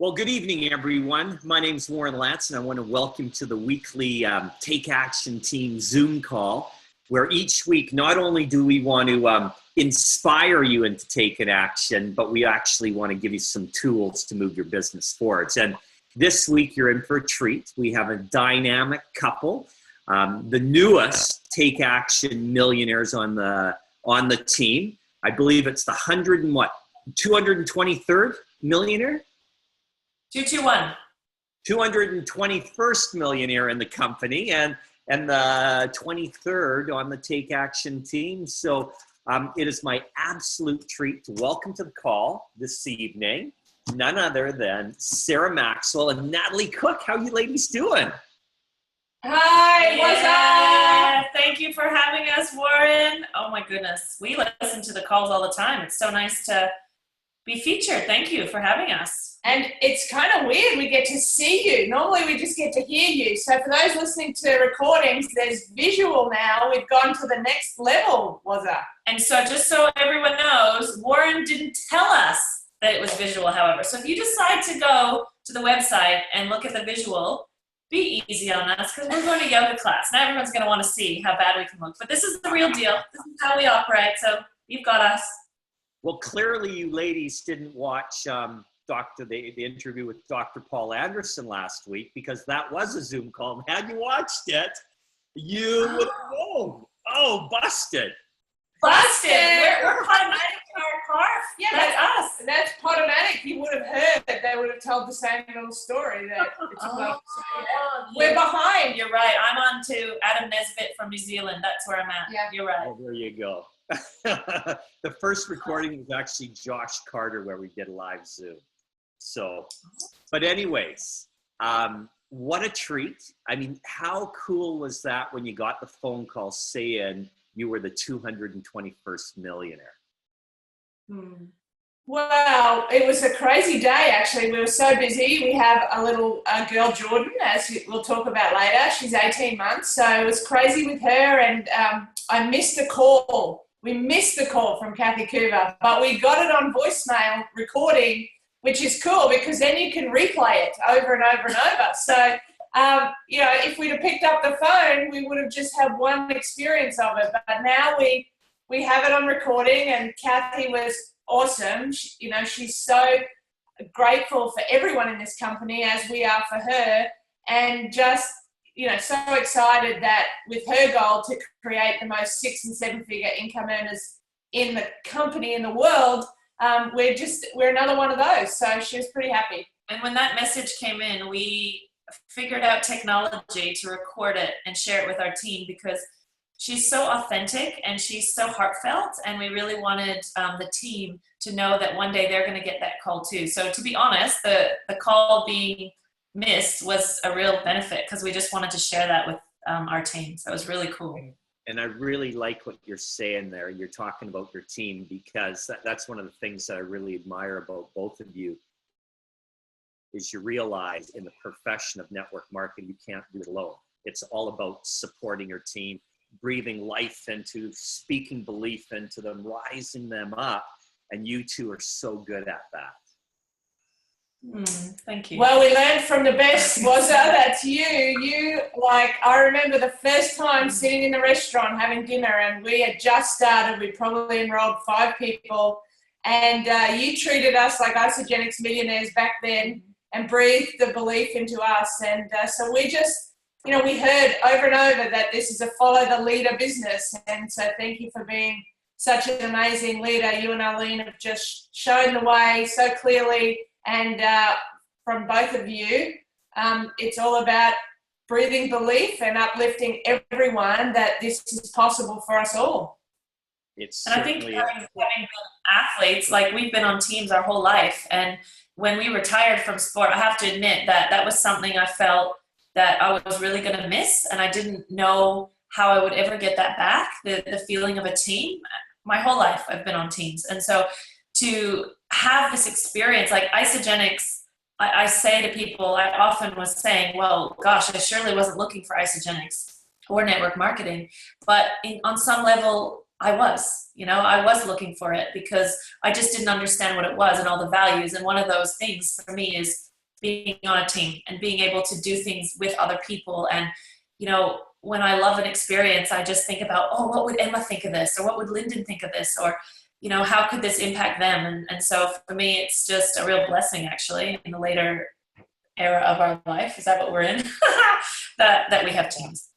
Well, good evening, everyone. My name is Warren Lantz, and I want to welcome to the weekly Take Action Team Zoom call, where each week not only do we want to inspire you into taking action, but we actually want to give you some tools to move your business forwards. And this week, you're in for a treat. We have a dynamic couple, the newest Take Action Millionaires on the team. I believe it's the 223rd millionaire? 221. 221st millionaire in the company and the 23rd on the Take Action team. So it is my absolute treat to welcome to the call this evening none other than Sarah Maxwell and Natalie Cook. How you ladies doing? Hi, what's up? Thank you for having us, Warren. Oh my goodness, we listen to the calls all the time. It's so nice to be featured. Thank you for having us. And it's kind of weird. We get to see you. Normally we just get to hear you. So for those listening to recordings, there's visual now. We've gone to the next level, And so just so everyone knows, Warren didn't tell us that it was visual, however. So if you decide to go to the website and look at the visual, be easy on us because we're going to yoga class. Not everyone's going to want to see how bad we can look. But this is the real deal. This is how we operate. So you've got us. Well, clearly you ladies didn't watch the interview with Dr. Paul Anderson last week because that was a Zoom call. And had you watched it, you would have known. Oh, busted. Busted. We're Potomatic in our car. Yeah, that's us. That's Potomatic. You would have heard that they would have told the same little story. That it's we're behind. You're right. I'm on to Adam Nesbitt from New Zealand. That's where I'm at. Yeah. You're right. Oh, there you go. The first recording was actually Josh Carter where we did a live Zoom. So, but anyways, what a treat. I mean, how cool was that when you got the phone call saying you were the 221st millionaire? Well, it was a crazy day, actually. We were so busy. We have a little girl, Jordan, as we'll talk about later. She's 18 months, so it was crazy with her, and I missed a call. We missed the call from Kathy Coover, but we got it on voicemail recording, which is cool because then you can replay it over and over and over. So, if we'd have picked up the phone, we would have just had one experience of it. But now we have it on recording, and Kathy was awesome. She's so grateful for everyone in this company as we are for her, and just so excited that with her goal to create the most 6- and 7-figure income earners in the company in the world, we're another one of those. So she was pretty happy. And when that message came in, we figured out technology to record it and share it with our team because she's so authentic and she's so heartfelt, and we really wanted the team to know that one day they're going to get that call too. So to be honest, the call being missed was a real benefit because we just wanted to share that with our team. So it was really cool. And I really like what you're saying there. You're talking about your team because that's one of the things that I really admire about both of you is you realize in the profession of network marketing, you can't do it alone. It's all about supporting your team, breathing life into, speaking belief into them, rising them up. And you two are so good at that. Thank you. Well, we learned from the best, that's you. I remember the first time sitting in the restaurant having dinner, and we had just started. We probably enrolled 5 people, and you treated us like Isagenix Millionaires back then and breathed the belief into us. And so we just, we heard over and over that this is a follow the leader business. And so thank you for being such an amazing leader. You and Arlene have just shown the way so clearly. And from both of you, it's all about breathing belief and uplifting everyone that this is possible for us all. And I think having been athletes, we've been on teams our whole life. And when we retired from sport, I have to admit that was something I felt that I was really going to miss. And I didn't know how I would ever get that back, the feeling of a team. My whole life I've been on teams. And so to have this experience, like Isagenix, I say to people, I often was saying, well, gosh, I surely wasn't looking for Isagenix or network marketing. But on some level, I was looking for it because I just didn't understand what it was and all the values. And one of those things for me is being on a team and being able to do things with other people. And, when I love an experience, I just think about, oh, what would Emma think of this? Or what would Lyndon think of this? Or, how could this impact them? And so for me, it's just a real blessing, actually, in the later era of our life. Is that what we're in? that we have teams.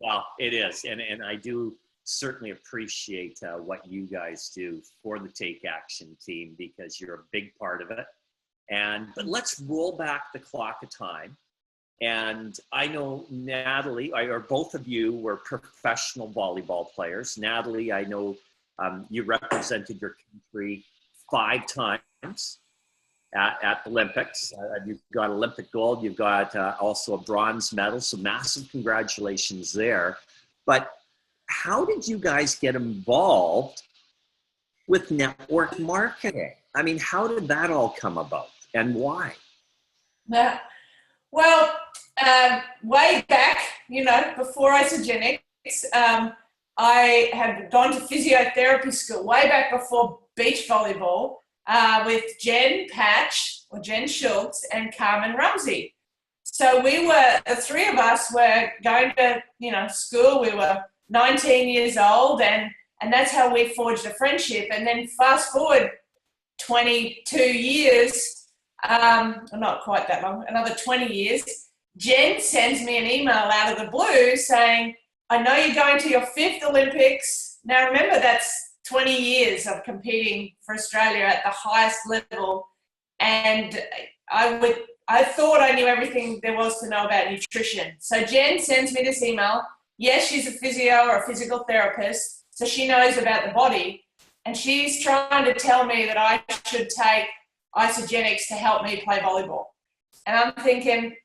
Well, it is. And I do certainly appreciate what you guys do for the Take Action team, because you're a big part of it. But let's roll back the clock of time. And I know Natalie, or both of you were professional volleyball players. Natalie, I know you represented your country 5 times at the Olympics. You've got Olympic gold. You've got also a bronze medal. So massive congratulations there. But how did you guys get involved with network marketing? I mean, how did that all come about and why? Well, way back, before Isagenix, I had gone to physiotherapy school way back before beach volleyball with Jen Patch, or Jen Schultz, and Carmen Rumsey. So the 3 of us were going to, school. We were 19 years old, and that's how we forged a friendship. And then fast forward 22 years, not quite that long, another 20 years, Jen sends me an email out of the blue saying, I know you're going to your 5th Olympics. Now remember, that's 20 years of competing for Australia at the highest level. And I thought I knew everything there was to know about nutrition. So Jen sends me this email. Yes, she's a physio or a physical therapist, so she knows about the body. And she's trying to tell me that I should take Isagenix to help me play volleyball. And I'm thinking,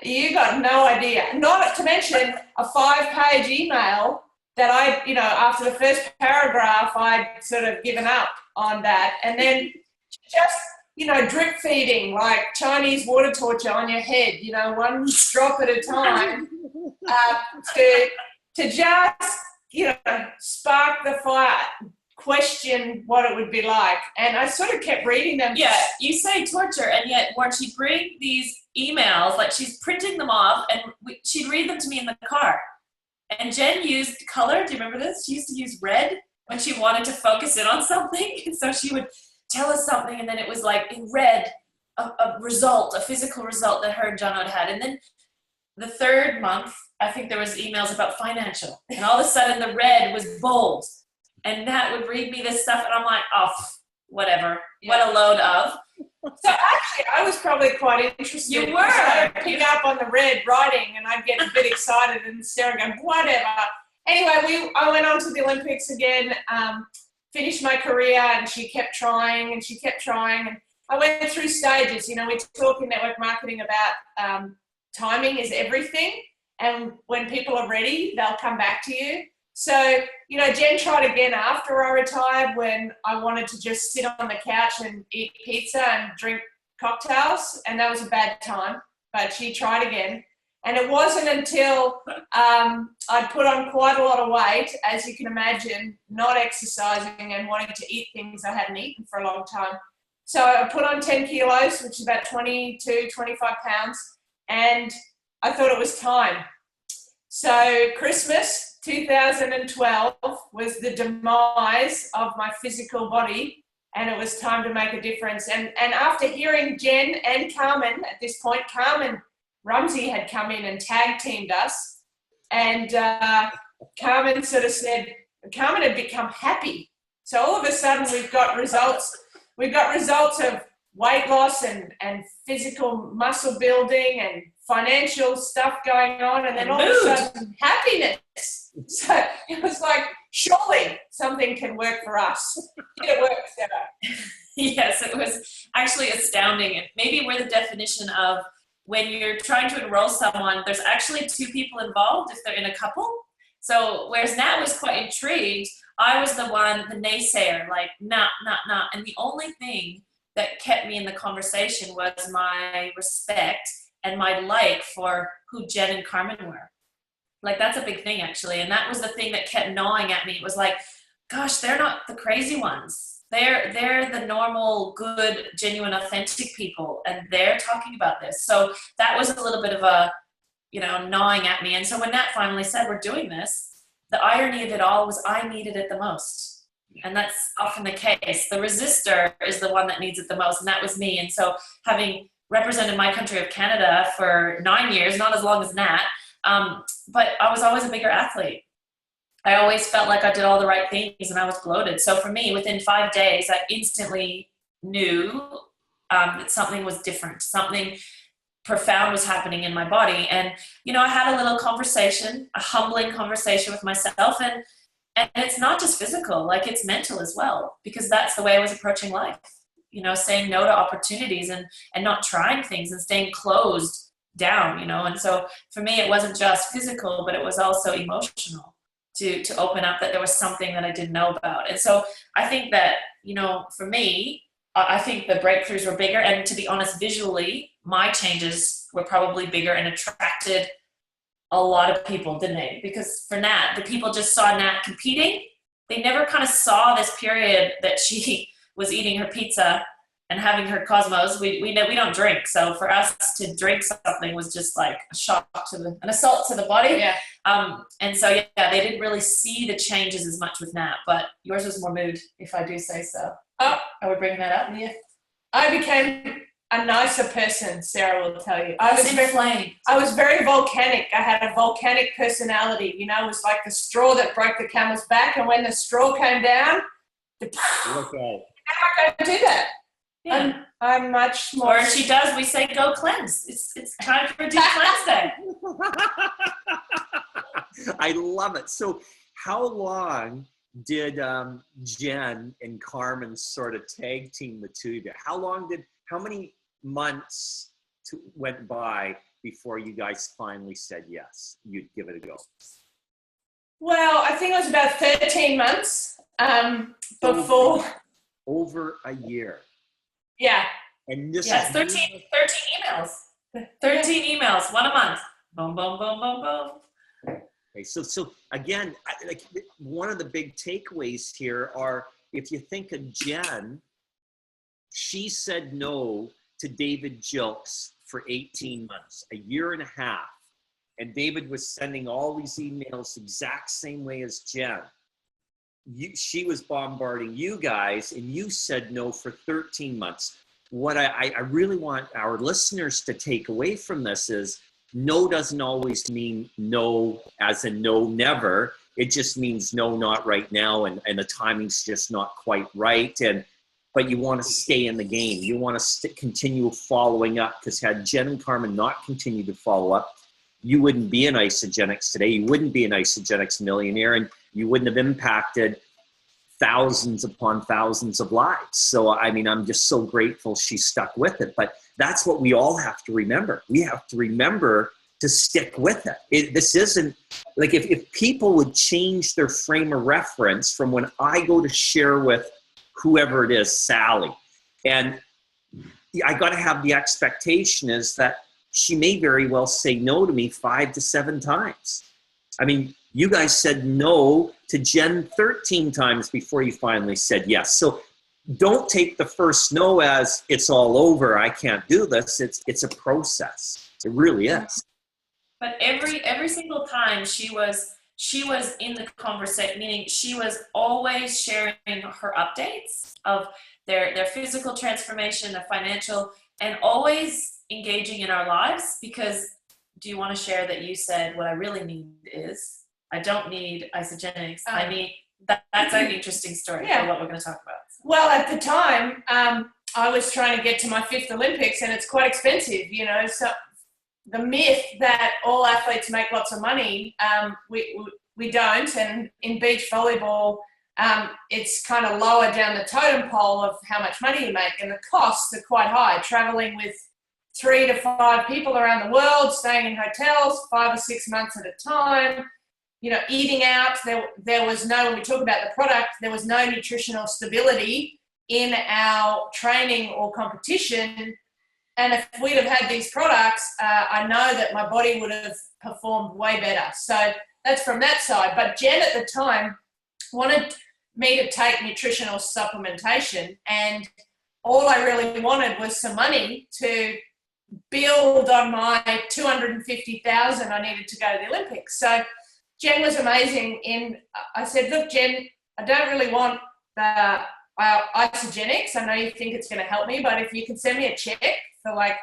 you got no idea. Not to mention a 5-page email that after the first paragraph, I'd sort of given up on that. And then just, drip feeding, like Chinese water torture on your head, one drop at a time, to just, spark the fire, question what it would be like. And I sort of kept reading them. Yeah, you say torture, and yet when she'd bring these emails, like she's printing them off, and she'd read them to me in the car. And Jen used color. Do you remember this? She used to use red when she wanted to focus in on something. And so she would tell us something, and then it was like in red, a physical result that her and John had. And then the 3rd month, I think there was emails about financial, and all of a sudden the red was bold. And Nat would read me this stuff, and I'm like, oh, whatever. Yeah. What a load of. So actually, I was probably quite interested. You were. I'd pick up on the red writing, and I'd get a bit excited, and Sarah go, whatever. Anyway, I went on to the Olympics again, finished my career, and she kept trying, and and I went through stages. We talk in network marketing about timing is everything, and when people are ready, they'll come back to you. So, Jen tried again after I retired, when I wanted to just sit on the couch and eat pizza and drink cocktails, and that was a bad time, but she tried again. And it wasn't until I'd put on quite a lot of weight, as you can imagine, not exercising and wanting to eat things I hadn't eaten for a long time. So I put on 10 kilos, which is about 22, 25 pounds, and I thought it was time. So Christmas 2012 was the demise of my physical body, and it was time to make a difference. And after hearing Jen and Carmen, at this point, Carmen Rumsey had come in and tag teamed us, and Carmen sort of said, Carmen had become happy. So all of a sudden we've got results. We've got results of weight loss and physical muscle building and financial stuff going on, and then all of a sudden happiness. So it was like, surely something can work for us. Did it work, Sarah? Yes, it was actually astounding. Maybe we're the definition of when you're trying to enroll someone, there's actually 2 people involved if they're in a couple. So whereas Nat was quite intrigued, I was the naysayer, like, nah. And the only thing that kept me in the conversation was my respect and my like for who Jen and Carmen were. Like, that's a big thing, actually. And that was the thing that kept gnawing at me. It was like, gosh, they're not the crazy ones. They're the normal, good, genuine, authentic people, and they're talking about this. So that was a little bit of a, gnawing at me. And so when Nat finally said, we're doing this, the irony of it all was I needed it the most. And that's often the case. The resistor is the one that needs it the most, and that was me. And so having represented my country of Canada for 9 years, not as long as Nat, but I was always a bigger athlete. I always felt like I did all the right things and I was bloated. So for me, within 5 days, I instantly knew that something was different. Something profound was happening in my body. And, I had a little conversation, a humbling conversation with myself. And it's not just physical, like it's mental as well, because that's the way I was approaching life, saying no to opportunities and not trying things and staying closed down, And so for me, it wasn't just physical, but it was also emotional to open up that there was something that I didn't know about. And so I think that, for me, I think the breakthroughs were bigger. And to be honest, visually, my changes were probably bigger and attracted a lot of people, didn't they? Because for Nat, the people just saw Nat competing. They never kind of saw this period that she was eating her pizza and having her Cosmos. We know we don't drink, so for us to drink something was just like a shock an assault to the body. Yeah. And so they didn't really see the changes as much with Nat, but yours was more mood, if I do say so. Oh, are we bringing that up? Yeah. I became a nicer person, Sarah will tell you. I was very volcanic. I had a volcanic personality. It was like the straw that broke the camel's back, and when the straw came down, I'm not going to do that. Yeah. I'm much more. Or she does, we say go cleanse. It's time for Deep Cleanse Day. I love it. So how long did Jen and Carmen sort of tag team the two of you? How many months went by before you guys finally said yes, you'd give it a go? Well, I think it was about 13 months before. Over a year. Yeah. And this is 13 emails. 13 emails, one a month. Boom, boom, boom, boom, boom. Okay, so again, one of the big takeaways here are, if you think of Jen, she said no to David Jilks for 18 months, a year and a half. And David was sending all these emails the exact same way as Jen. She was bombarding you guys, and you said no for 13 months. What I really want our listeners to take away from this is no doesn't always mean no as in no, never. It just means no, not right now, and the timing's just not quite right. But you want to stay in the game. You want to continue following up, because had Jen and Carmen not continued to follow up, you wouldn't be an Isagenix today. You wouldn't be an Isagenix Millionaire, and you wouldn't have impacted thousands upon thousands of lives. So, I'm just so grateful she stuck with it. But that's what we all have to remember. We have to remember to stick with it. This isn't, like, if people would change their frame of reference from when I go to share with whoever it is, Sally, and I got to have the expectation is that she may very well say no to me 5 to 7 times. You guys said no to Jen 13 times before you finally said yes. So don't take the first no as it's all over, I can't do this. It's a process. It really is. But every single time she was in the conversation, meaning she was always sharing her updates of their physical transformation, their financial, and always engaging in our lives. Because do you want to share that you said, what I really need is, I don't need Isagenix. I need, that's an interesting story for what we're going to talk about. Well, at the time, I was trying to get to my 5th Olympics, and it's quite expensive, so the myth that all athletes make lots of money, we don't. And in beach volleyball, it's kind of lower down the totem pole of how much money you make, and the costs are quite high, traveling with 3 to 5 people around the world, staying in hotels 5 or 6 months at a time, eating out. There was no, when we talk about the product, there was no nutritional stability in our training or competition. And if we'd have had these products, I know that my body would have performed way better. So that's from that side. But Jen at the time wanted me to take nutritional supplementation, and all I really wanted was some money to build on my $250,000 I needed to go to the Olympics. So Jen was amazing. I said, look, Jen, I don't really want the Isagenix. I know you think it's going to help me, but if you can send me a check for like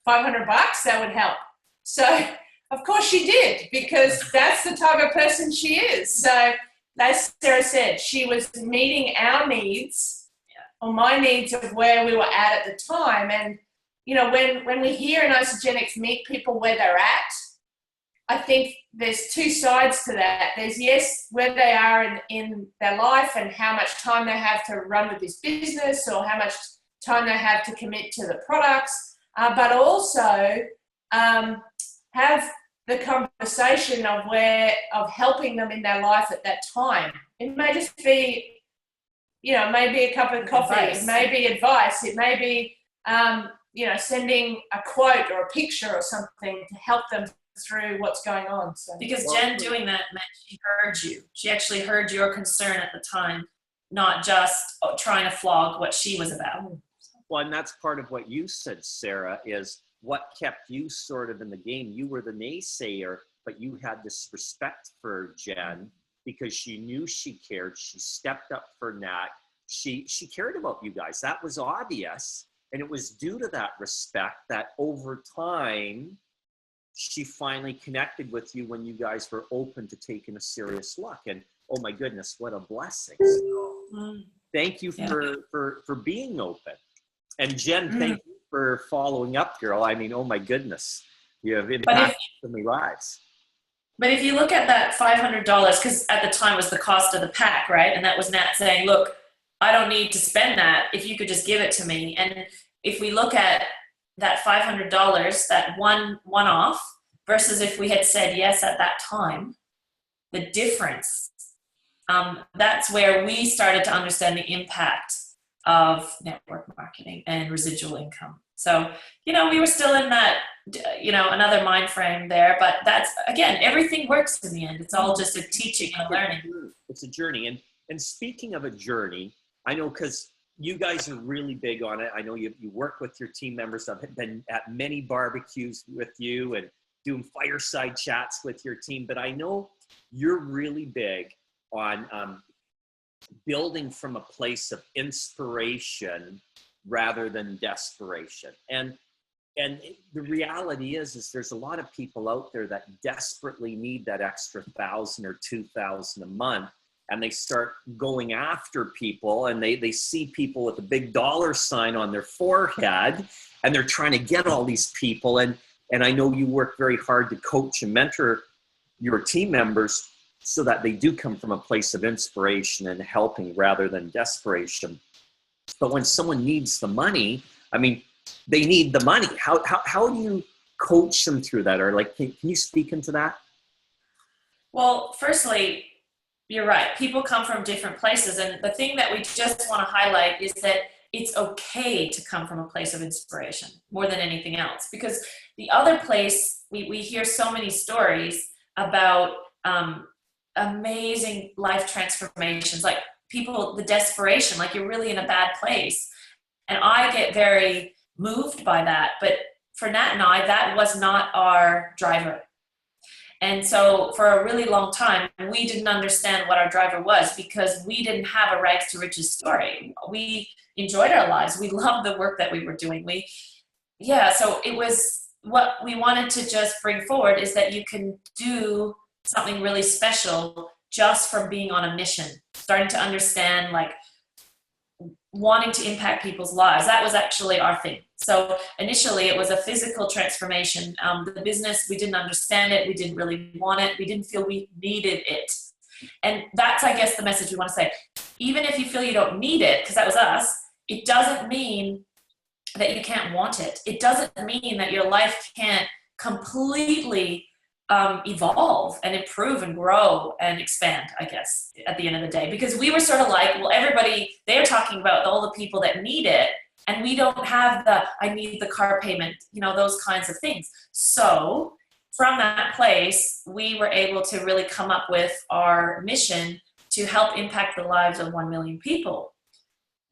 $500, that would help. So of course she did, because that's the type of person she is. So as Sarah said, she was meeting our needs, or my needs of where we were at the time. And you know, when we hear in Isagenix meet people where they're at, I think there's two sides to that. There's, yes, where they are in their life and how much time they have to run with this business, or how much time they have to commit to the products, but also have the conversation of helping them in their life at that time. It may just be, you know, maybe a cup of coffee, it may be advice, it may be, you know, sending a quote or a picture or something to help them through what's going on. So because Jen doing that meant she heard you. She actually heard your concern at the time, not just trying to flog what she was about. Well, and that's part of what you said, Sarah, is what kept you sort of in the game. You were the naysayer, but you had this respect for Jen because she knew she cared. She stepped up for Nat. She cared about you guys. That was obvious. And it was due to that respect that over time, she finally connected with you when you guys were open to taking a serious look. And oh my goodness, what a blessing. So, thank you for being open. And Jen, thank you for following up, girl. I mean, oh my goodness, you have impacted so many lives. But if you look at that $500, because at the time was the cost of the pack, right? And that was Nat saying, look, I don't need to spend that if you could just give it to me. And if we look at that $500, that one-off, versus if we had said yes at that time, the difference, that's where we started to understand the impact of network marketing and residual income. So, you know, we were still in that, you know, another mind frame there, but that's, again, everything works in the end. It's all just a teaching and a learning. It's a journey. And speaking of a journey, I know because you guys are really big on it. I know you work with your team members. I've been at many barbecues with you and doing fireside chats with your team, but I know you're really big on building from a place of inspiration rather than desperation. And the reality is there's a lot of people out there that desperately need that extra $1,000 or $2,000 a month. And they start going after people, and they see people with a big dollar sign on their forehead, and they're trying to get all these people. And I know you work very hard to coach and mentor your team members so that they do come from a place of inspiration and helping rather than desperation. But when someone needs the money, I mean, they need the money. How do you coach them through that? Or like, can you speak into that? Well, firstly, you're right. People come from different places. And the thing that we just want to highlight is that it's okay to come from a place of inspiration more than anything else. Because the other place, we hear so many stories about amazing life transformations, like people, the desperation, like you're really in a bad place. And I get very moved by that. But for Nat and I, that was not our driver. And so for a really long time, we didn't understand what our driver was because we didn't have a rags to riches story. We enjoyed our lives. We loved the work that we were doing. So it was what we wanted to just bring forward is that you can do something really special just from being on a mission, starting to understand, like wanting to impact people's lives. That was actually our thing. So initially it was a physical transformation. The business, we didn't understand it. We didn't really want it. We didn't feel we needed it. And that's, I guess, the message we want to say. Even if you feel you don't need it, because that was us, it doesn't mean that you can't want it. It doesn't mean that your life can't completely evolve and improve and grow and expand, I guess, at the end of the day. Because we were sort of like, well, everybody, they're talking about all the people that need it, And we don't have I need the car payment, those kinds of things. So from that place, we were able to really come up with our mission to help impact the lives of 1 million people,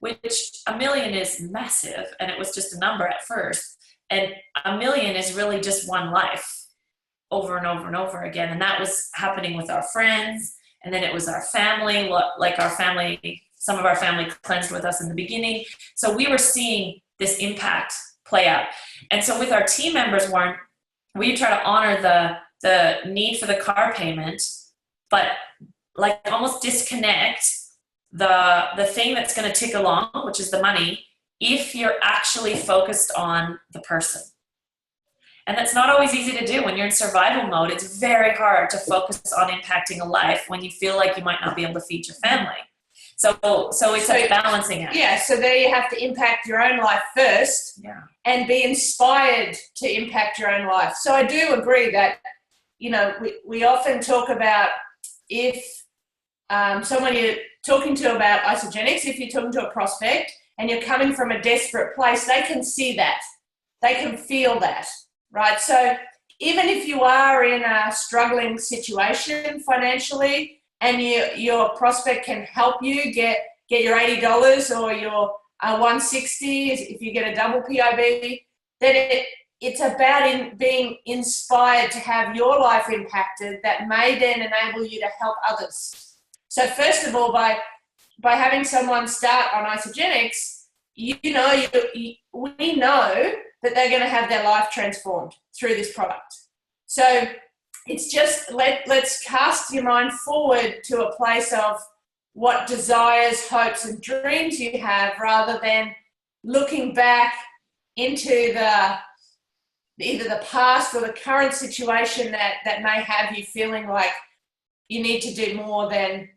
which 1 million is massive. And it was just a number at first. And 1 million is really just one life over and over and over again. And that was happening with our friends. And then it was our family, like our family, some of our family cleansed with us in the beginning. So we were seeing this impact play out. And so with our team members, Warren, we try to honor the need for the car payment, but like almost disconnect the thing that's going to tick along, which is the money, if you're actually focused on the person. And that's not always easy to do. When you're in survival mode, it's very hard to focus on impacting a life when you feel like you might not be able to feed your family. So it's a balancing act. Yeah, so there you have to impact your own life first, and be inspired to impact your own life. So I do agree that, we often talk about if someone you're talking to about Isagenix, if you're talking to a prospect and you're coming from a desperate place, they can see that. They can feel that, right? So even if you are in a struggling situation financially, and your prospect can help you get your $80 or your $160 if you get a double PIB, then it's about being inspired to have your life impacted that may then enable you to help others. So first of all, by having someone start on Isagenix, we know that they're going to have their life transformed through this product. So it's just let's cast your mind forward to a place of what desires, hopes, and dreams you have, rather than looking back into either the past or the current situation that may have you feeling like you need to do more than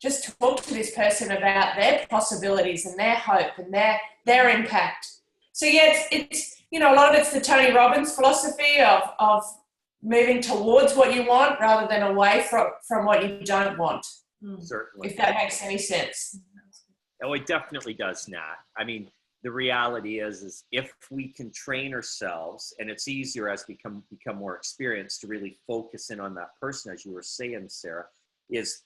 just talk to this person about their possibilities and their hope and their impact. So it's a lot of it's the Tony Robbins philosophy of moving towards what you want rather than away from what you don't want. Certainly. If that makes any sense. Oh, it definitely does, Nat. I mean, the reality is if we can train ourselves, and it's easier as we become more experienced to really focus in on that person, as you were saying, Sarah, is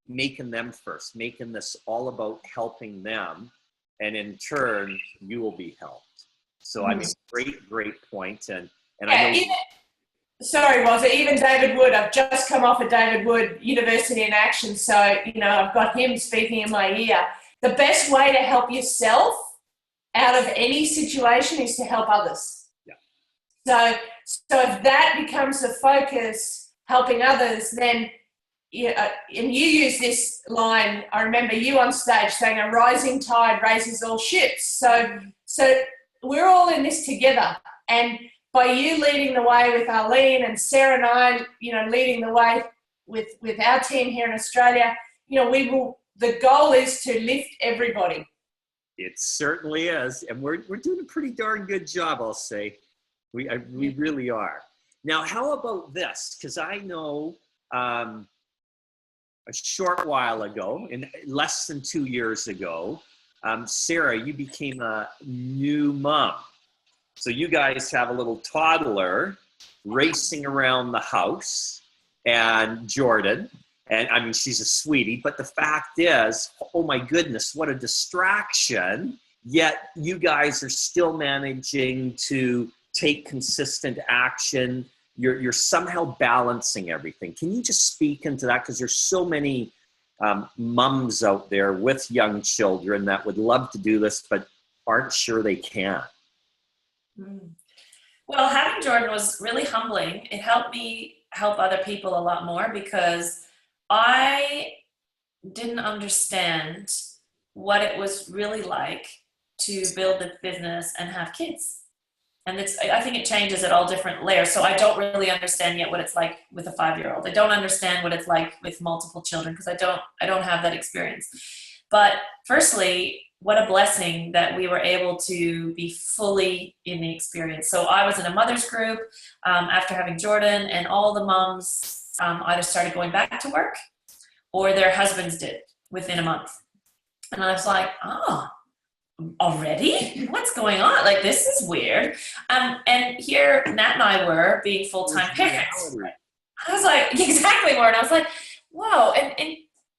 making them first, making this all about helping them, and in turn, you will be helped. So I mean, great point. And I know. Sorry, even David Wood, I've just come off a David Wood University in Action, so, I've got him speaking in my ear. The best way to help yourself out of any situation is to help others. Yeah. So if that becomes the focus, helping others, then, and you use this line, I remember you on stage saying, a rising tide raises all ships. So we're all in this together, and by you leading the way with Arlene and Sarah and I, leading the way with our team here in Australia, the goal is to lift everybody. It certainly is. And we're doing a pretty darn good job, I'll say. We really are. Now, how about this? Because I know a short while ago, less than 2 years ago, Sarah, you became a new mom. So you guys have a little toddler racing around the house, and Jordan, and I mean, she's a sweetie, but the fact is, oh my goodness, what a distraction, yet you guys are still managing to take consistent action. You're somehow balancing everything. Can you just speak into that? Because there's so many mums out there with young children that would love to do this, but aren't sure they can. Well, having Jordan was really humbling. It helped me help other people a lot more because I didn't understand what it was really like to build a business and have kids. And I think it changes at all different layers. So I don't really understand yet what it's like with a 5-year-old. I don't understand what it's like with multiple children because I don't have that experience. But firstly, what a blessing that we were able to be fully in the experience. So I was in a mother's group after having Jordan, and all the moms either started going back to work or their husbands did within a month. And I was like, already? What's going on? Like, this is weird. And here Nat and I were being full-time parents. I was like, exactly, Warren. I was like, whoa. And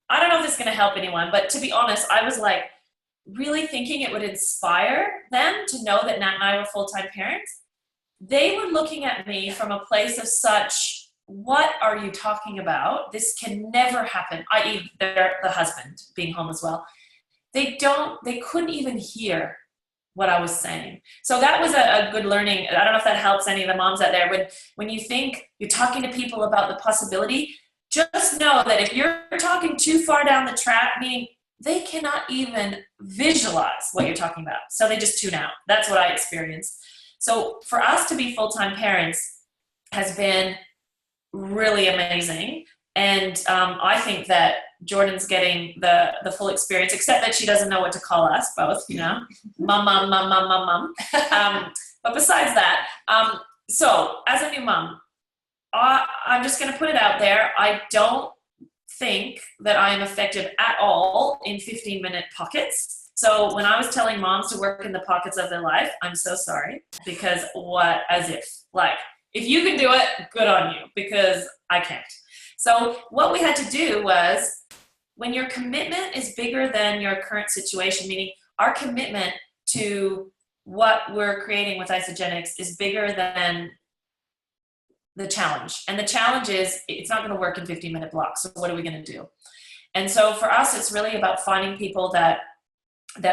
I don't know if this is going to help anyone, but to be honest, I was like really thinking it would inspire them to know that Nat and I were full-time parents. They were looking at me from a place of such, what are you talking about? This can never happen. I.e. the husband being home as well. They couldn't even hear what I was saying. So that was a good learning. I don't know if that helps any of the moms out there. When you think you're talking to people about the possibility, just know that if you're talking too far down the track, meaning they cannot even visualize what you're talking about. So they just tune out. That's what I experienced. So for us to be full-time parents has been really amazing. And I think that Jordan's getting the full experience, except that she doesn't know what to call us both, you know, mom. But besides that, so as a new mom, I'm just going to put it out there. I don't think that I am effective at all in 15-minute pockets. So when I was telling moms to work in the pockets of their life, I'm so sorry, because if you can do it, good on you, because I can't. So what we had to do was, when your commitment is bigger than your current situation, meaning our commitment to what we're creating with Isagenix is bigger than the challenge. And the challenge is, it's not going to work in 15-minute blocks. So what are we going to do? And so for us, it's really about finding people that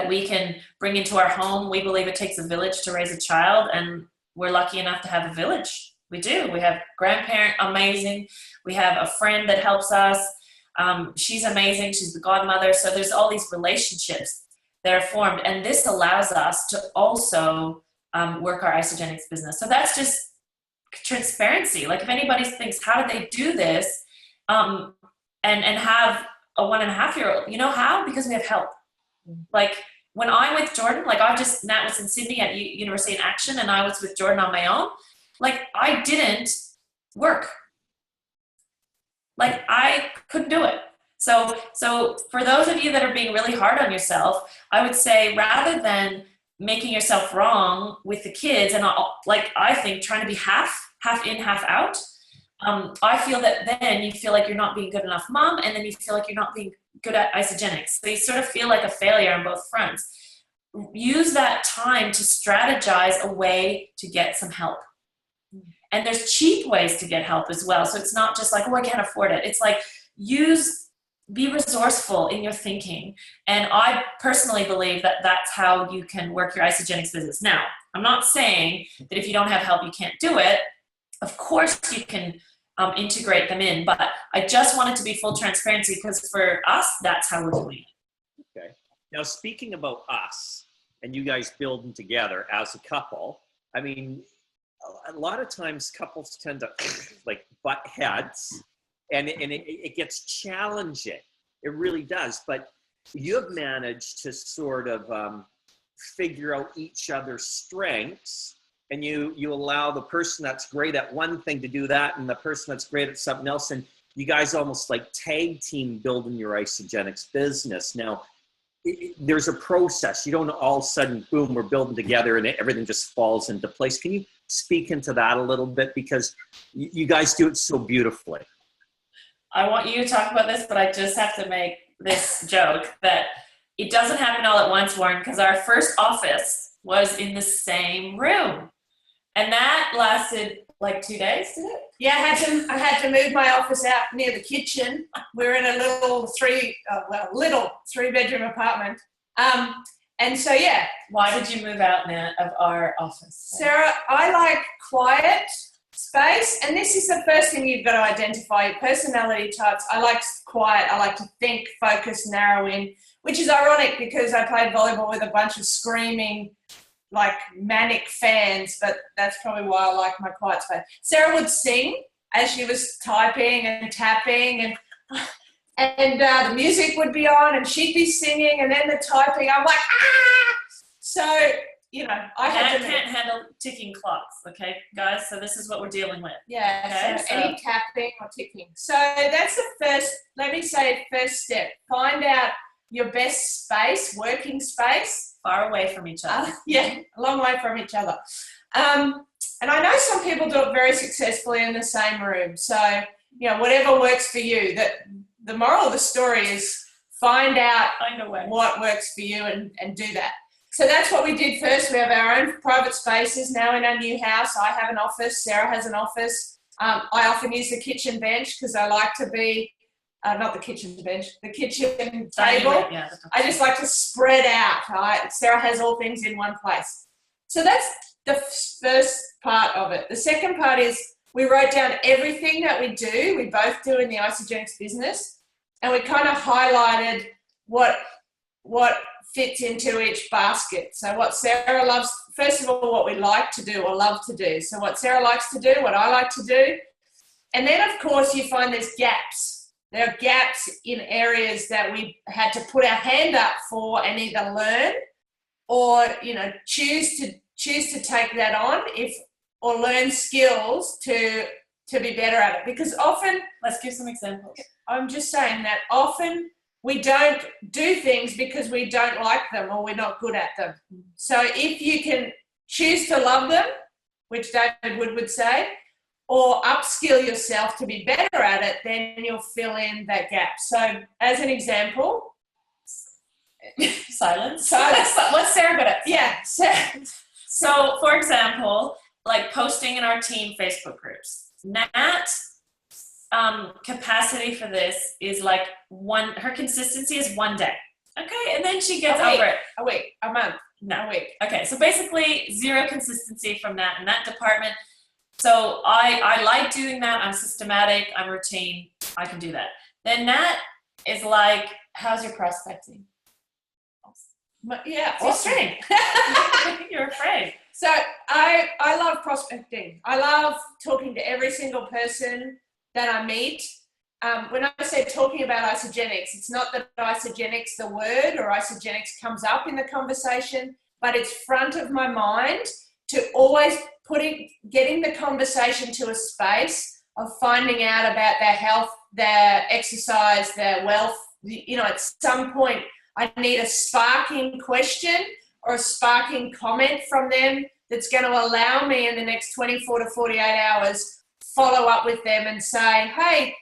we can bring into our home. We believe it takes a village to raise a child, and we're lucky enough to have a village. We do. We have grandparent, amazing. We have a friend that helps us. She's amazing. She's the godmother. So there's all these relationships that are formed. And this allows us to also work our Isagenix business. So that's just transparency. Like, if anybody thinks, how did they do this? And have a 1.5-year-old, you know how? Because we have help. Like, when I'm with Jordan, like Nat was in Sydney at University in Action, and I was with Jordan on my own. Like, I didn't work. Like, I couldn't do it. So for those of you that are being really hard on yourself, I would say, rather than making yourself wrong with the kids, and I think trying to be half in, half out, I feel that then you feel like you're not being good enough mom, and then you feel like you're not being good at Isagenix. So you sort of feel like a failure on both fronts. Use that time to strategize a way to get some help. And there's cheap ways to get help as well. So it's not just like, oh, I can't afford it. It's like, be resourceful in your thinking. And I personally believe that that's how you can work your Isagenix business. Now, I'm not saying that if you don't have help, you can't do it. Of course you can integrate them in, but I just wanted to be full transparency, because for us, that's how we're doing it. Okay. Now, speaking about us and you guys building together as a couple, I mean, a lot of times couples tend to like butt heads, and it gets challenging. It really does. But you've managed to sort of figure out each other's strengths, and you allow the person that's great at one thing to do that, and the person that's great at something else, and you guys almost like tag team building your Isagenix business. Now, there's a process. You don't all of a sudden, boom, we're building together and everything just falls into place. Can you speak into that a little bit? Because you guys do it so beautifully. I want you to talk about this, but I just have to make this joke that it doesn't happen all at once, Warren, because our first office was in the same room. And that lasted like 2 days, did it? Yeah, I had to move my office out near the kitchen. We're in a little three-bedroom apartment. And so, yeah. Why did you move out now of our office? Sarah, I like quiet space, and this is the first thing you've got to identify, your personality types. I like quiet. I like to think, focus, narrow in, which is ironic because I played volleyball with a bunch of screaming, like manic fans, but that's probably why I like my quiet space. Sarah would sing as she was typing and tapping, and the music would be on, and she'd be singing, and then the typing. I'm like, ah! So, you know, I can't handle ticking clocks, okay, guys? So this is what we're dealing with. Yeah, okay? So any tapping or ticking. So that's the first step. Find out your best space, working space. far away from each other. Yeah, a long way from each other. And I know some people do it very successfully in the same room. So, whatever works for you. The moral of the story is find out what works for you and do that. So that's what we did first. We have our own private spaces now in our new house. I have an office. Sarah has an office. I often use the kitchen bench because I like to be, not the kitchen bench, the kitchen table. Yeah, I just like to spread out. Sarah has all things in one place. So that's the first part of it. The second part is we wrote down everything that we do. We both do in the Isagenix business. And we kind of highlighted what fits into each basket. So what Sarah loves, first of all, what we like to do or love to do. So what Sarah likes to do, what I like to do. And then, of course, you find there's gaps. There are gaps in areas that we had to put our hand up for and either learn or, choose to take that on or learn skills to be better at it. Because often, let's give some examples. I'm just saying that often we don't do things because we don't like them or we're not good at them. So if you can choose to love them, which David Wood would say, or upskill yourself to be better at it, then you'll fill in that gap. So as an example, silence. What's Sarah good at? Yeah. So for example, like posting in our team Facebook groups. Nat, capacity for this is like her consistency is 1 day. Okay, and then she gets over it. A week, a month. No. A week. Okay, so basically zero consistency from Nat in that department. So I like doing that. I'm systematic, I'm routine, I can do that. Then Nat is like, how's your prospecting? Yeah, so awesome. You're afraid. So I love prospecting. I love talking to every single person that I meet. When I say talking about Isagenix, it's not that Isagenix, the word, or Isagenix comes up in the conversation, but it's front of my mind to always getting the conversation to a space of finding out about their health, their exercise, their wealth. At some point, I need a sparking question or a sparking comment from them that's going to allow me in the next 24 to 48 hours follow up with them and say, hey,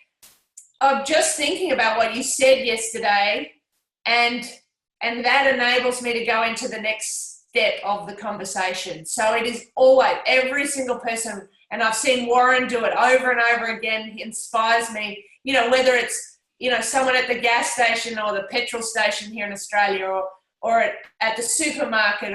I'm just thinking about what you said yesterday, and that enables me to go into the next step of the conversation. So it is always every single person, and I've seen Warren do it over and over again. He inspires me, whether it's, someone at the gas station or the petrol station here in Australia or at the supermarket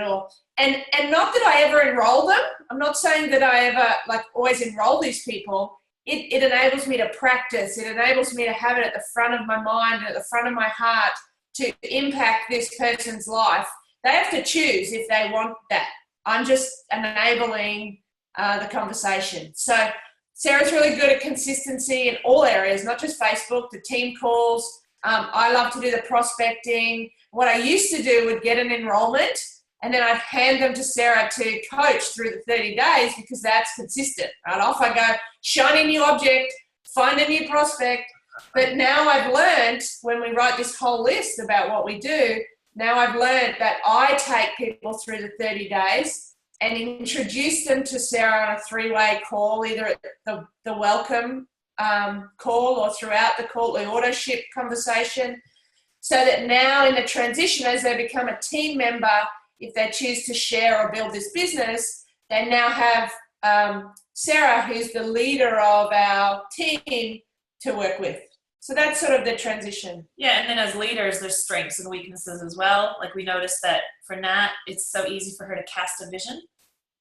and not that I ever enroll them. I'm not saying that I ever always enroll these people. It enables me to practice. It enables me to have it at the front of my mind, at the front of my heart to impact this person's life. They have to choose if they want that. I'm just enabling the conversation. So Sarah's really good at consistency in all areas, not just Facebook, the team calls. I love to do the prospecting. What I used to do would get an enrollment and then I'd hand them to Sarah to coach through the 30 days because that's consistent. Right? Off I go, shiny new object, find a new prospect. But now I've learned when we write this whole list about what we do, now I've learned that I take people through the 30 days and introduce them to Sarah on a 3-way call, either at the welcome call or throughout the call, the auto ship conversation, so that now in the transition, as they become a team member, if they choose to share or build this business, they now have Sarah, who's the leader of our team, to work with. So that's sort of the transition. Yeah, and then as leaders, there's strengths and weaknesses as well. Like we noticed that for Nat, it's so easy for her to cast a vision.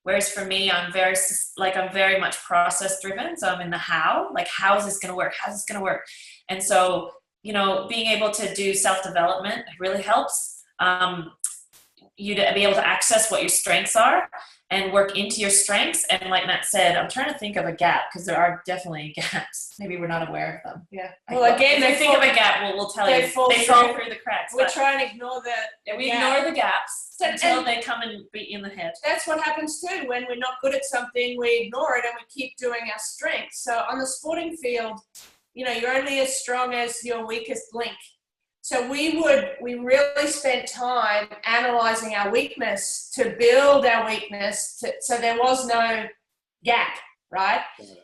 Whereas for me, I'm very much process driven. So I'm in the how, like, how is this going to work? How's this going to work? And so, being able to do self-development really helps you to be able to access what your strengths are and work into your strengths. And like Matt said, I'm trying to think of a gap because there are definitely gaps. Maybe we're not aware of them. Yeah. Well, again, if we think of a gap, we'll tell you. They fall through the cracks. We try and ignore ignore the gaps until they come and beat you in the head. That's what happens too. When we're not good at something, we ignore it and we keep doing our strengths. So on the sporting field, you're only as strong as your weakest link. So we really spent time analysing our weakness to build our weakness, so there was no gap, right?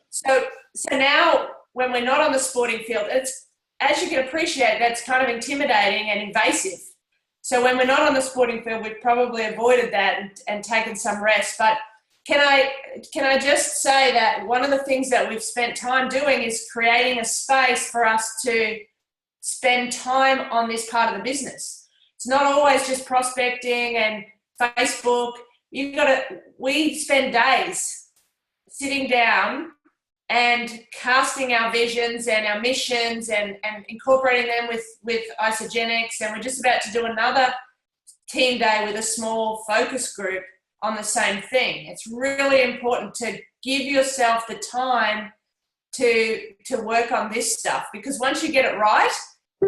So now when we're not on the sporting field, it's, as you can appreciate, that's kind of intimidating and invasive. So when we're not on the sporting field, we've probably avoided that and taken some rest. But can I just say that one of the things that we've spent time doing is creating a space for us to spend time on this part of the business. It's not always just prospecting and Facebook. We spend days sitting down and casting our visions and our missions and incorporating them with Isagenix. And we're just about to do another team day with a small focus group on the same thing. It's really important to give yourself the time to work on this stuff, because once you get it right,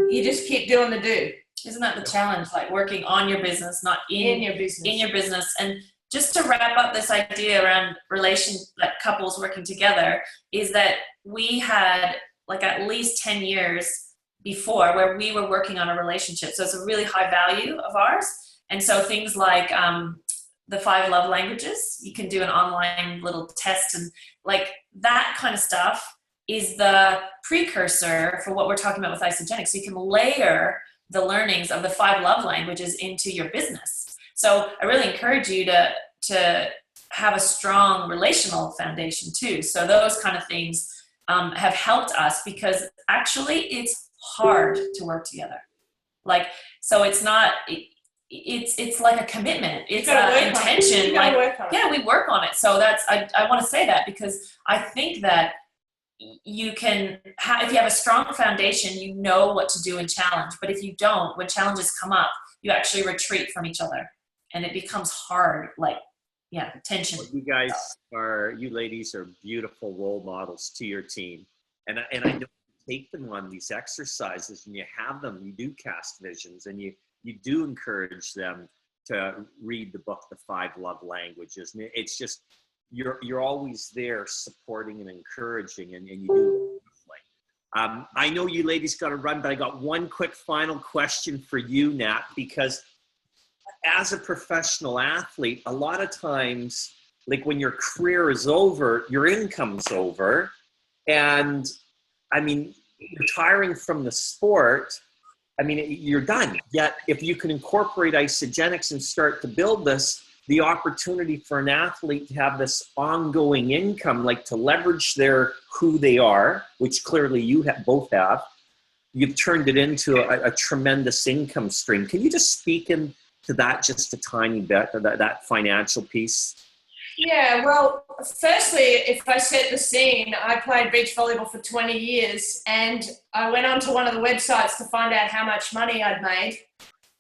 you just keep doing the do. Isn't that the challenge? Like working on your business, not in your business. In your business. And just to wrap up this idea around like couples working together, is that we had like at least 10 years before where we were working on a relationship. So it's a really high value of ours. And so things like the 5 love languages, you can do an online little test, and like that kind of stuff is the precursor for what we're talking about with Isagenix. So you can layer the learnings of the 5 love languages into your business. So I really encourage you to have a strong relational foundation too. So those kind of things have helped us, because actually it's hard to work together. Like, so it's not, it's like a commitment. It's an intention. We work on it. So I want to say that, because I think that you can if you have a strong foundation, you know what to do in challenge. But if you don't, when challenges come up, you actually retreat from each other, and it becomes hard. Like, tension. Well, you ladies are beautiful role models to your team, and I know you take them on these exercises, and you have them. You do cast visions, and you do encourage them to read the book, The 5 Love Languages, and it's just. You're always there supporting and encouraging, and you do it beautifully. I know you ladies got to run, but I got one quick final question for you, Nat, because as a professional athlete, a lot of times, like when your career is over, your income's over. And I mean, retiring from the sport, I mean, you're done. Yet if you can incorporate Isagenix and start to build this, the opportunity for an athlete to have this ongoing income, like to leverage who they are, which clearly you both have, you've turned it into a tremendous income stream. Can you just speak into that just a tiny bit, that financial piece? Yeah, well, firstly, if I set the scene, I played beach volleyball for 20 years, and I went onto one of the websites to find out how much money I'd made.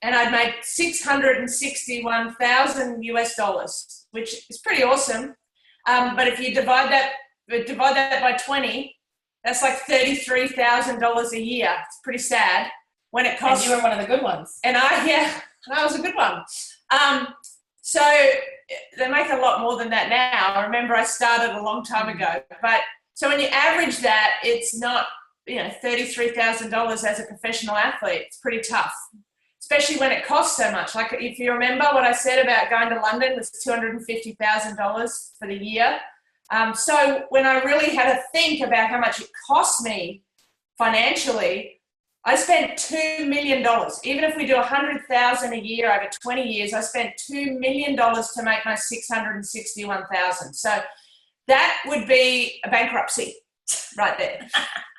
And I'd made $661,000 US, which is pretty awesome. But if you divide that by 20, that's like $33,000 a year. It's pretty sad. When it costs. And you were one of the good ones. And I was a good one. So they make a lot more than that now. I remember I started a long time ago. But so when you average that, it's not $33,000 as a professional athlete. It's pretty tough. Especially when it costs so much. Like if you remember what I said about going to London was $250,000 for the year. So when I really had to think about how much it cost me financially, I spent $2 million. Even if we do $100,000 a year over 20 years, I spent $2 million to make my $661,000. So that would be a bankruptcy right there.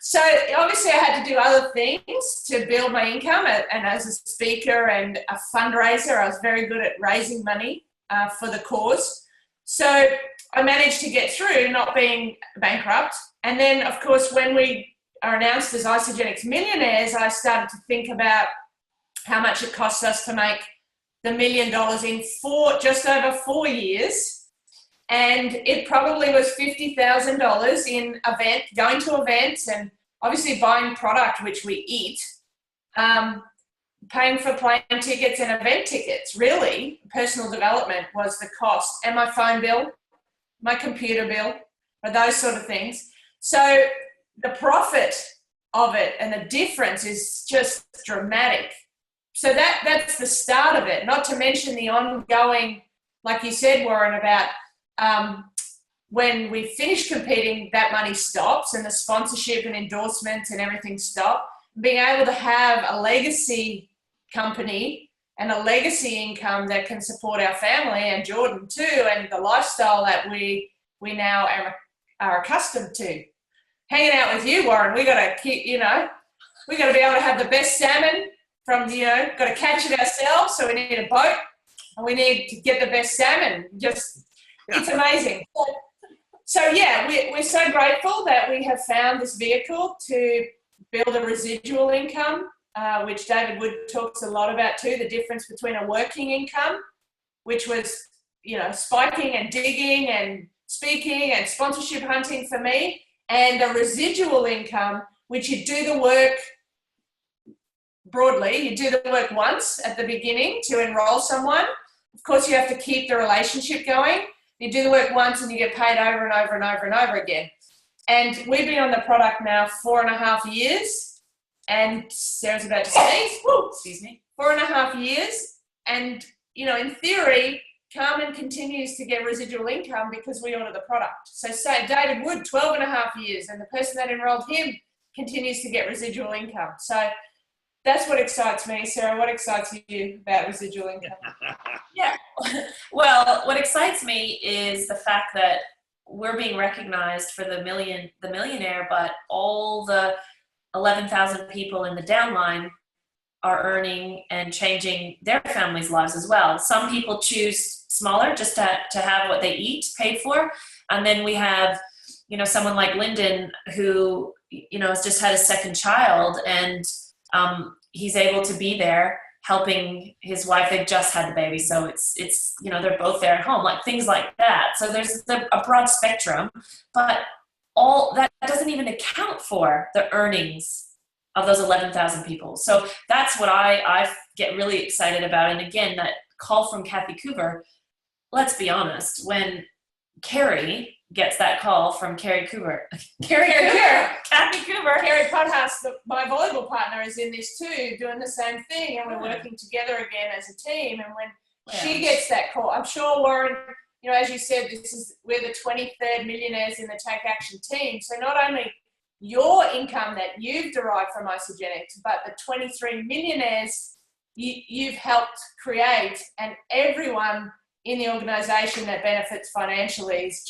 So obviously I had to do other things to build my income, and as a speaker and a fundraiser, I was very good at raising money for the cause. So I managed to get through not being bankrupt. And then, of course, when we are announced as Isagenix Millionaires, I started to think about how much it costs us to make the $1 million in just over 4 years. And it probably was $50,000 in going to events and obviously buying product, which we eat, paying for plane tickets and event tickets. Really, personal development was the cost, and my phone bill, my computer bill, or those sort of things. So the profit of it, and the difference is just dramatic. So that's the start of it, not to mention the ongoing, like you said, Warren, about when we finish competing, that money stops and the sponsorship and endorsements and everything stop. Being able to have a legacy company and a legacy income that can support our family and Jordan too, and the lifestyle that we now are accustomed to. Hanging out with you, Warren, we got to keep, we got to be able to have the best salmon from, got to catch it ourselves. So we need a boat and we need to get the best salmon. It's amazing. So yeah, we're so grateful that we have found this vehicle to build a residual income, which David Wood talks a lot about too, the difference between a working income, which was, spiking and digging and speaking and sponsorship hunting for me, and a residual income, which you do the work broadly. You do the work once at the beginning to enroll someone. Of course, you have to keep the relationship going. You do the work once and you get paid over and over and over and over again. And we've been on the product now 4.5 years. And Sarah's about to sneeze. Woo, excuse me. 4.5 years. And, in theory, Carmen continues to get residual income because we order the product. So say David Wood, 12.5 years, and the person that enrolled him continues to get residual income. So that's what excites me. Sarah, what excites you about residual income? Yeah. Well, what excites me is the fact that we're being recognized for the millionaire, but all the 11,000 people in the downline are earning and changing their families' lives as well. Some people choose smaller just to have what they eat paid for. And then we have, someone like Lyndon who, has just had a second child, and he's able to be there helping his wife. They've just had the baby. So it's they're both there at home, like things like that. So there's a broad spectrum, but all that doesn't even account for the earnings of those 11,000 people. So that's what I get really excited about. And again, that call from Kathy Coover, let's be honest, when Carrie gets that call from Kathy Coover. Carrie Potthast, my volleyball partner, is in this too, doing the same thing, and we're working together again as a team. And when she gets that call, I'm sure, Warren, as you said, we're the 23rd millionaires in the Take Action team. So not only your income that you've derived from Isagenix, but the 23 millionaires you've helped create, and everyone in the organisation that benefits financially is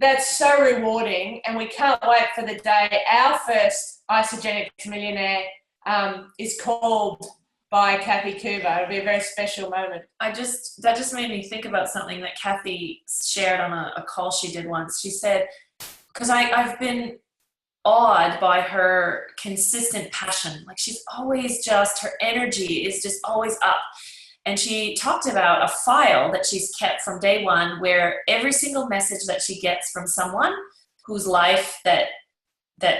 that's so rewarding. And we can't wait for the day our first Isagenix Millionaire is called by Kathy Coover. It'll be a very special moment. That just made me think about something that Kathy shared on a call she did once. She said, because I've been awed by her consistent passion. Like she's always her energy is just always up. And she talked about a file that she's kept from day one, where every single message that she gets from someone whose life that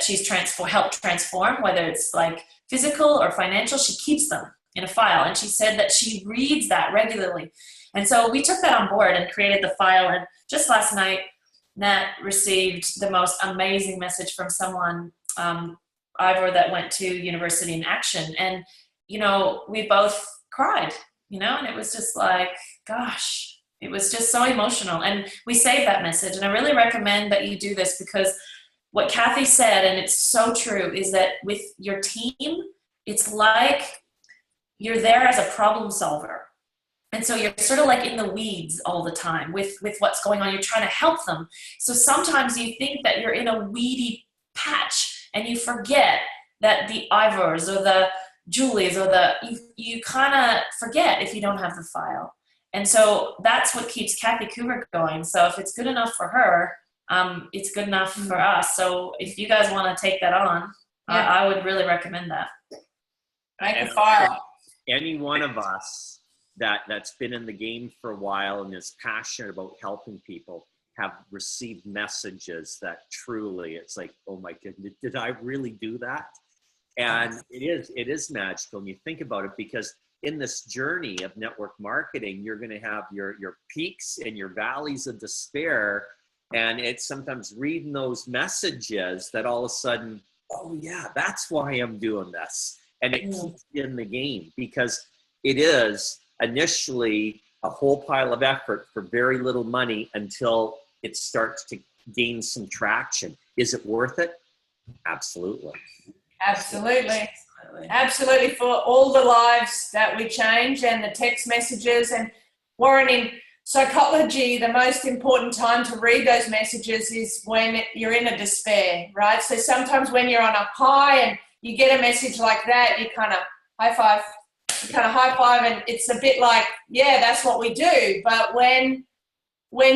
she's helped transform, whether it's like physical or financial, she keeps them in a file. And she said that she reads that regularly. And so we took that on board and created the file. And just last night, Nat received the most amazing message from someone, Ivor, that went to University in Action. And, we both cried, and it was just like, gosh, it was just so emotional. And we saved that message. And I really recommend that you do this, because what Kathy said, and it's so true, is that with your team, it's like you're there as a problem solver. And so you're sort of like in the weeds all the time with what's going on. You're trying to help them. So sometimes you think that you're in a weedy patch and you forget that the Ivors or the Julies or you kind of forget if you don't have the file. And so that's what keeps Kathy Coover going. So if it's good enough for her, it's good enough for us. So if you guys want to take that on, I would really recommend that. Make a file. Any one of us that's been in the game for a while and is passionate about helping people have received messages that truly, it's like, oh my goodness, did I really do that? And it is magical when you think about it, because in this journey of network marketing, you're going to have your peaks and your valleys of despair. And it's sometimes reading those messages that all of a sudden oh yeah, that's why I'm doing this. And it keeps you in the game, because it is initially a whole pile of effort for very little money until it starts to gain some traction. Is it worth it? Absolutely. Absolutely. Absolutely, for all the lives that we change and the text messages. And Warren, in psychology, the most important time to read those messages is when you're in a despair, right? So sometimes when you're on a high and you get a message like that, you kind of high five, and it's a bit like, yeah, that's what we do. But when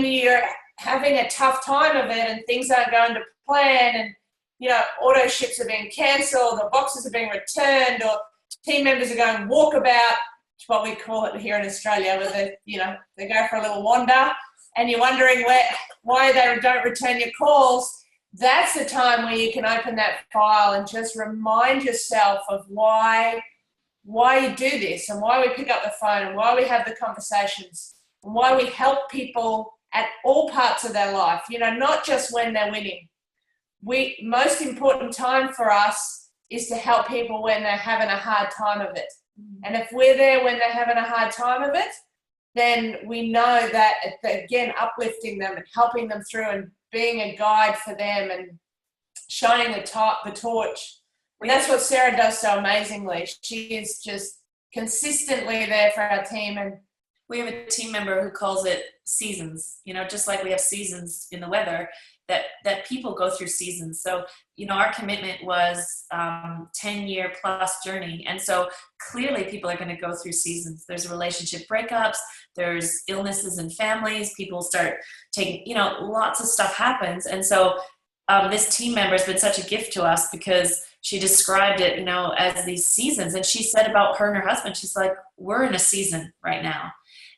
you're having a tough time of it and things aren't going to plan, and auto ships are being cancelled, or boxes are being returned, or team members are going walkabout, what we call it here in Australia, where they go for a little wander, and you're wondering why they don't return your calls. That's the time where you can open that file and just remind yourself of why you do this, and why we pick up the phone, and why we have the conversations, and why we help people at all parts of their life, not just when they're winning. Most important time for us is to help people when they're having a hard time of it. And if we're there when they're having a hard time of it, then we know that, again, uplifting them and helping them through and being a guide for them and shining the torch. And that's what Sarah does so amazingly. She is just consistently there for our team. And we have a team member who calls it seasons, just like we have seasons in the weather, that people go through seasons. So, our commitment was 10-year plus journey. And so clearly people are going to go through seasons. There's relationship breakups, there's illnesses in families, people start taking, lots of stuff happens. And so this team member has been such a gift to us, because she described it, as these seasons. And she said about her and her husband, she's like, we're in a season right now.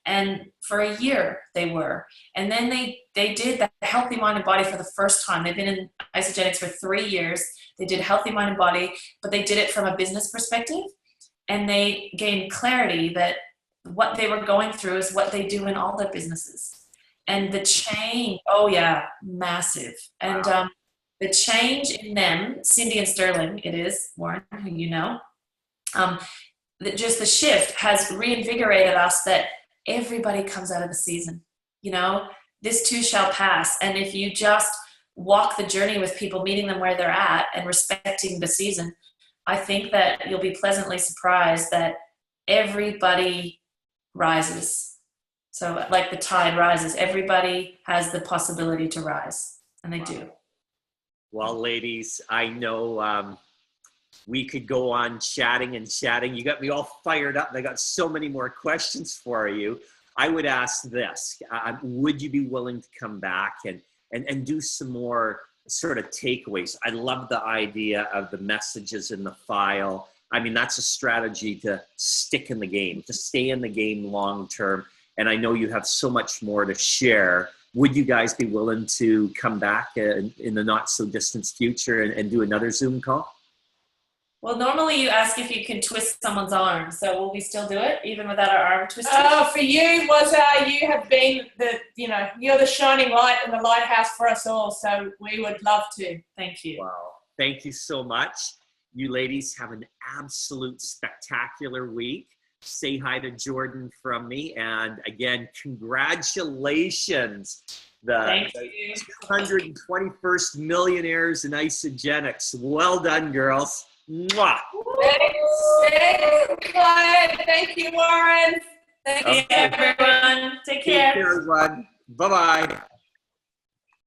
And for a year they were. And then they did the Healthy Mind and Body for the first time. They've been in Isagenix for 3 years. They did Healthy Mind and Body, but they did it from a business perspective. And they gained clarity that what they were going through is what they do in all their businesses. And the change, oh yeah, massive. And the change in them, Cindy and Sterling, it is, Warren, who just the shift has reinvigorated us that everybody comes out of the season. This too shall pass. And if you just walk the journey with people, meeting them where they're at and respecting the season, I think that you'll be pleasantly surprised that everybody rises. So like the tide rises, everybody has the possibility to rise, and they do. Well, ladies, I know we could go on chatting and chatting. You got me all fired up. I got so many more questions for you. I would ask this, would you be willing to come back and do some more sort of takeaways? I love the idea of the messages in the file. I mean, that's a strategy to stick in the game, to stay in the game long term. And I know you have so much more to share. Would you guys be willing to come back in the not so distant future and do another Zoom call? Well, normally you ask if you can twist someone's arm. So will we still do it even without our arm twisted? Oh, for you, Wazza, you have been you're the shining light and the lighthouse for us all. So we would love to. Thank you. Wow. Thank you so much. You ladies have an absolute spectacular week. Say hi to Jordan from me. And again, congratulations. The 221st millionaires in Isagenix. Well done, girls. Mwah. Thank you, Warren. Thank you, everyone. Take care. Take care, everyone. Bye-bye.